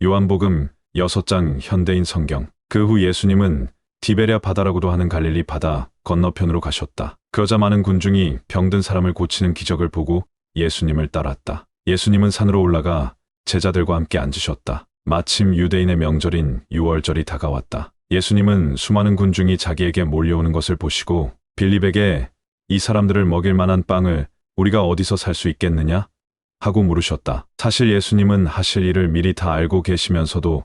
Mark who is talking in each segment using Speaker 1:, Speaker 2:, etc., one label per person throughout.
Speaker 1: 요한복음 6장 현대인 성경. 그 후 예수님은 디베랴 바다라고도 하는 갈릴리 바다 건너편으로 가셨다. 그러자 많은 군중이 병든 사람을 고치는 기적을 보고 예수님을 따랐다. 예수님은 산으로 올라가 제자들과 함께 앉으셨다. 마침 유대인의 명절인 유월절이 다가왔다. 예수님은 수많은 군중이 자기에게 몰려오는 것을 보시고 빌립에게 이 사람들을 먹일 만한 빵을 우리가 어디서 살 수 있겠느냐? 하고 물으셨다. 사실 예수님은 하실 일을 미리 다 알고 계시면서도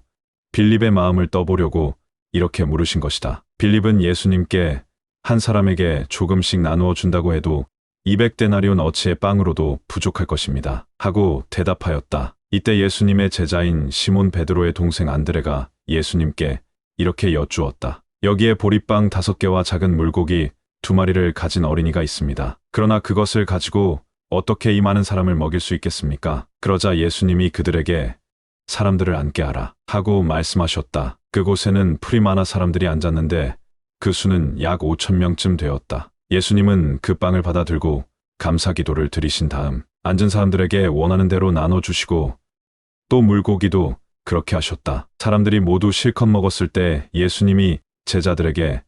Speaker 1: 빌립의 마음을 떠보려고 이렇게 물으신 것이다. 빌립은 예수님께 한 사람에게 조금씩 나누어 준다고 해도 200데나리온 어치의 빵으로도 부족할 것입니다. 하고 대답하였다. 이때 예수님의 제자인 시몬 베드로의 동생 안드레가 예수님께 이렇게 여쭈었다. 여기에 보리빵 5개와 작은 물고기 2마리를 가진 어린이가 있습니다. 그러나 그것을 가지고 어떻게 이 많은 사람을 먹일 수 있겠습니까? 그러자 예수님이 그들에게 사람들을 앉게 하라 하고 말씀하셨다. 그곳에는 풀이 많아 사람들이 앉았는데 그 수는 약 5,000명쯤 되었다. 예수님은 그 빵을 받아 들고 감사 기도를 드리신 다음 앉은 사람들에게 원하는 대로 나눠주시고 또 물고기도 그렇게 하셨다. 사람들이 모두 실컷 먹었을 때 예수님이 제자들에게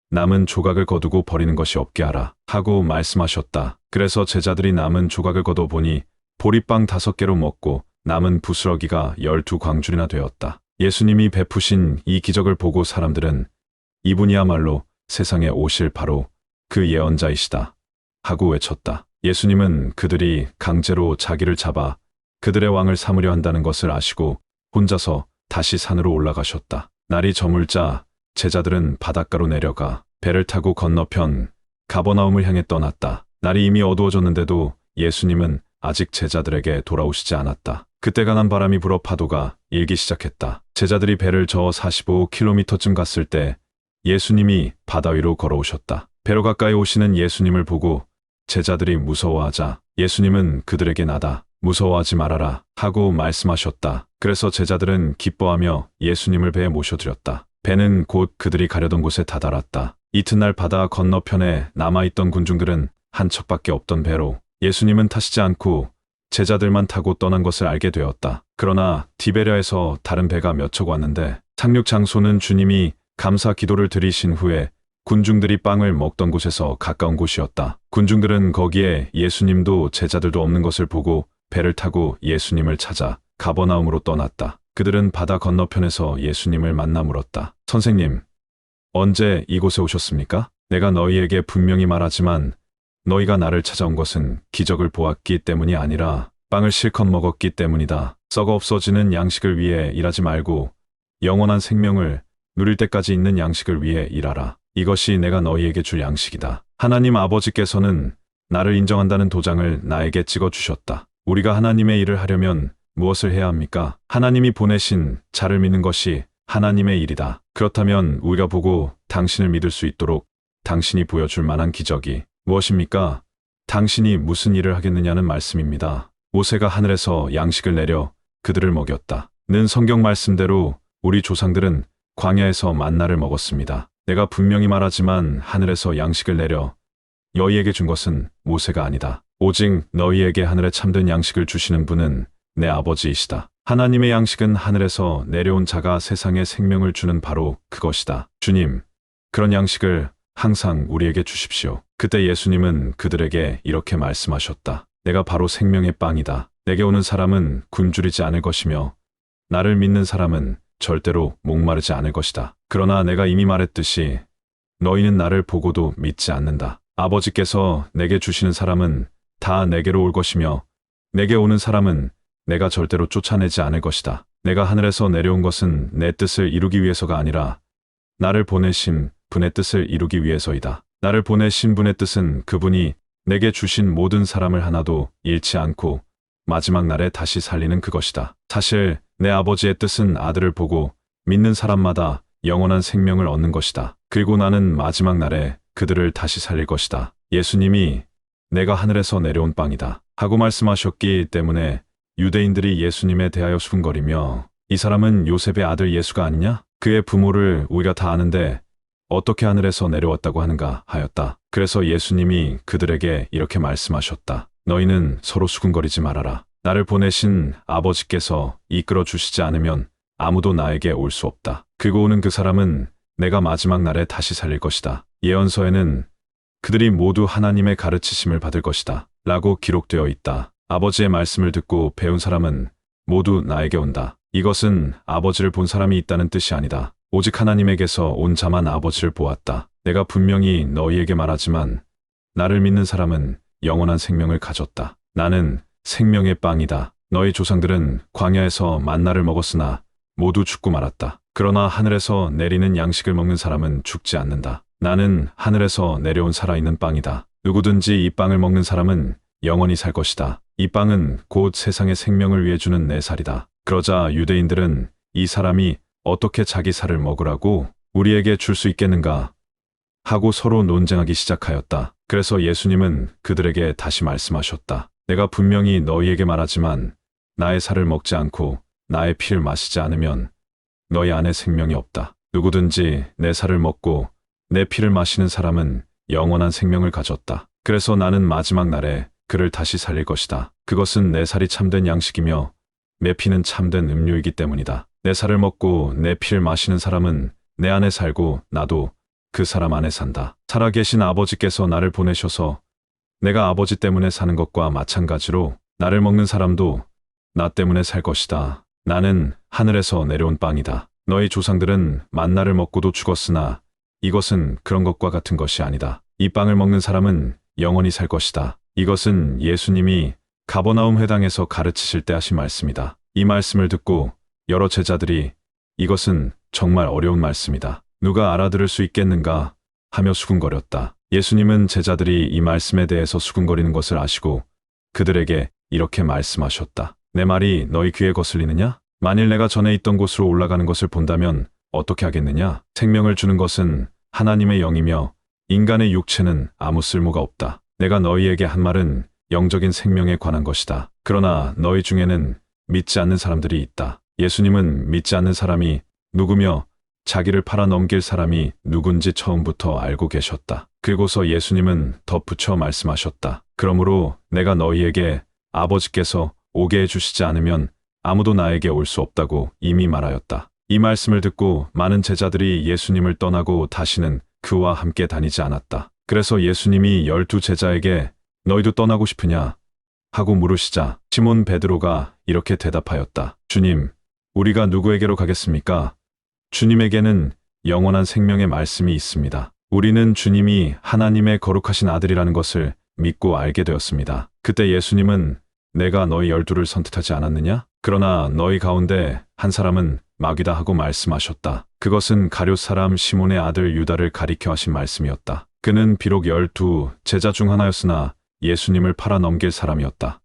Speaker 1: 남은 조각을 거두고 버리는 것이 없게 하라 하고 말씀하셨다. 그래서 제자들이 남은 조각을 거둬 보니 보리빵 5개로 먹고 남은 부스러기가 12광줄이나 되었다. 예수님이 베푸신 이 기적을 보고 사람들은 이분이야말로 세상에 오실 바로 그 예언자이시다 하고 외쳤다. 예수님은 그들이 강제로 자기를 잡아 그들의 왕을 삼으려 한다는 것을 아시고 혼자서 다시 산으로 올라가셨다. 날이 저물자 제자들은 바닷가로 내려가 배를 타고 건너편 가버나움을 향해 떠났다. 날이 이미 어두워졌는데도 예수님은 아직 제자들에게 돌아오시지 않았다. 그때 강한 바람이 불어 파도가 일기 시작했다. 제자들이 배를 저어 45km쯤 갔을 때 예수님이 바다 위로 걸어오셨다. 배로 가까이 오시는 예수님을 보고 제자들이 무서워하자 예수님은 그들에게 나다 무서워하지 말아라 하고 말씀하셨다. 그래서 제자들은 기뻐하며 예수님을 배에 모셔드렸다. 배는 곧 그들이 가려던 곳에 다다랐다. 이튿날 바다 건너편에 남아있던 군중들은 한 척밖에 없던 배로 예수님은 타시지 않고 제자들만 타고 떠난 것을 알게 되었다. 그러나 디베랴에서 다른 배가 몇 척 왔는데 착륙 장소는 주님이 감사 기도를 드리신 후에 군중들이 빵을 먹던 곳에서 가까운 곳이었다. 군중들은 거기에 예수님도 제자들도 없는 것을 보고 배를 타고 예수님을 찾아 가버나움으로 떠났다. 그들은 바다 건너편에서 예수님을 만나 물었다. 선생님, 언제 이곳에 오셨습니까? 내가 너희에게 분명히 말하지만 너희가 나를 찾아온 것은 기적을 보았기 때문이 아니라 빵을 실컷 먹었기 때문이다. 썩어 없어지는 양식을 위해 일하지 말고 영원한 생명을 누릴 때까지 있는 양식을 위해 일하라. 이것이 내가 너희에게 줄 양식이다. 하나님 아버지께서는 나를 인정한다는 도장을 나에게 찍어주셨다. 우리가 하나님의 일을 하려면 무엇을 해야 합니까? 하나님이 보내신 자를 믿는 것이 하나님의 일이다. 그렇다면 우리가 보고 당신을 믿을 수 있도록 당신이 보여줄 만한 기적이 무엇입니까? 당신이 무슨 일을 하겠느냐는 말씀입니다. 모세가 하늘에서 양식을 내려 그들을 먹였다. 는 성경 말씀대로 우리 조상들은 광야에서 만나를 먹었습니다. 내가 분명히 말하지만 하늘에서 양식을 내려 너희에게 준 것은 모세가 아니다. 오직 너희에게 하늘에 참된 양식을 주시는 분은 내 아버지이시다. 하나님의 양식은 하늘에서 내려온 자가 세상에 생명을 주는 바로 그것이다. 주님, 그런 양식을 항상 우리에게 주십시오. 그때 예수님은 그들에게 이렇게 말씀하셨다. 내가 바로 생명의 빵이다. 내게 오는 사람은 굶주리지 않을 것이며 나를 믿는 사람은 절대로 목마르지 않을 것이다. 그러나 내가 이미 말했듯이 너희는 나를 보고도 믿지 않는다. 아버지께서 내게 주시는 사람은 다 내게로 올 것이며 내게 오는 사람은 내가 절대로 쫓아내지 않을 것이다. 내가 하늘에서 내려온 것은 내 뜻을 이루기 위해서가 아니라 나를 보내신 분의 뜻을 이루기 위해서이다. 나를 보내신 분의 뜻은 그분이 내게 주신 모든 사람을 하나도 잃지 않고 마지막 날에 다시 살리는 그것이다. 사실 내 아버지의 뜻은 아들을 보고 믿는 사람마다 영원한 생명을 얻는 것이다. 그리고 나는 마지막 날에 그들을 다시 살릴 것이다. 예수님이 내가 하늘에서 내려온 빵이다 하고 말씀하셨기 때문에 유대인들이 예수님에 대하여 수군거리며 이 사람은 요셉의 아들 예수가 아니냐? 그의 부모를 우리가 다 아는데 어떻게 하늘에서 내려왔다고 하는가 하였다. 그래서 예수님이 그들에게 이렇게 말씀하셨다. 너희는 서로 수군거리지 말아라. 나를 보내신 아버지께서 이끌어 주시지 않으면 아무도 나에게 올 수 없다. 그리고 오는 그 사람은 내가 마지막 날에 다시 살릴 것이다. 예언서에는 그들이 모두 하나님의 가르치심을 받을 것이다. 라고 기록되어 있다. 아버지의 말씀을 듣고 배운 사람은 모두 나에게 온다. 이것은 아버지를 본 사람이 있다는 뜻이 아니다. 오직 하나님에게서 온 자만 아버지를 보았다. 내가 분명히 너희에게 말하지만 나를 믿는 사람은 영원한 생명을 가졌다. 나는 생명의 빵이다. 너희 조상들은 광야에서 만나를 먹었으나 모두 죽고 말았다. 그러나 하늘에서 내리는 양식을 먹는 사람은 죽지 않는다. 나는 하늘에서 내려온 살아있는 빵이다. 누구든지 이 빵을 먹는 사람은 영원히 살 것이다. 이 빵은 곧 세상의 생명을 위해 주는 내 살이다. 그러자 유대인들은 이 사람이 어떻게 자기 살을 먹으라고 우리에게 줄 수 있겠는가 하고 서로 논쟁하기 시작하였다. 그래서 예수님은 그들에게 다시 말씀하셨다. 내가 분명히 너희에게 말하지만 나의 살을 먹지 않고 나의 피를 마시지 않으면 너희 안에 생명이 없다. 누구든지 내 살을 먹고 내 피를 마시는 사람은 영원한 생명을 가졌다. 그래서 나는 마지막 날에 그를 다시 살릴 것이다. 그것은 내 살이 참된 양식이며 내 피는 참된 음료이기 때문이다. 내 살을 먹고 내 피를 마시는 사람은 내 안에 살고 나도 그 사람 안에 산다. 살아계신 아버지께서 나를 보내셔서 내가 아버지 때문에 사는 것과 마찬가지로 나를 먹는 사람도 나 때문에 살 것이다. 나는 하늘에서 내려온 빵이다. 너희 조상들은 만나를 먹고도 죽었으나 이것은 그런 것과 같은 것이 아니다. 이 빵을 먹는 사람은 영원히 살 것이다. 이것은 예수님이 가버나움 회당에서 가르치실 때 하신 말씀이다. 이 말씀을 듣고 여러 제자들이 이것은 정말 어려운 말씀이다. 누가 알아들을 수 있겠는가 하며 수군거렸다. 예수님은 제자들이 이 말씀에 대해서 수군거리는 것을 아시고 그들에게 이렇게 말씀하셨다. 내 말이 너희 귀에 거슬리느냐? 만일 내가 전에 있던 곳으로 올라가는 것을 본다면 어떻게 하겠느냐? 생명을 주는 것은 하나님의 영이며 인간의 육체는 아무 쓸모가 없다. 내가 너희에게 한 말은 영적인 생명에 관한 것이다. 그러나 너희 중에는 믿지 않는 사람들이 있다. 예수님은 믿지 않는 사람이 누구며 자기를 팔아 넘길 사람이 누군지 처음부터 알고 계셨다. 그리고서 예수님은 덧붙여 말씀하셨다. 그러므로 내가 너희에게 아버지께서 오게 해주시지 않으면 아무도 나에게 올 수 없다고 이미 말하였다. 이 말씀을 듣고 많은 제자들이 예수님을 떠나고 다시는 그와 함께 다니지 않았다. 그래서 예수님이 12 제자에게 너희도 떠나고 싶으냐? 하고 물으시자 시몬 베드로가 이렇게 대답하였다. 주님, 우리가 누구에게로 가겠습니까? 주님에게는 영원한 생명의 말씀이 있습니다. 우리는 주님이 하나님의 거룩하신 아들이라는 것을 믿고 알게 되었습니다. 그때 예수님은 내가 너희 12를 선택하지 않았느냐? 그러나 너희 가운데 한 사람은 마귀다 하고 말씀하셨다. 그것은 가룟 사람 시몬의 아들 유다를 가리켜 하신 말씀이었다. 그는 비록 12 제자 중 하나였으나 예수님을 팔아 넘길 사람이었다.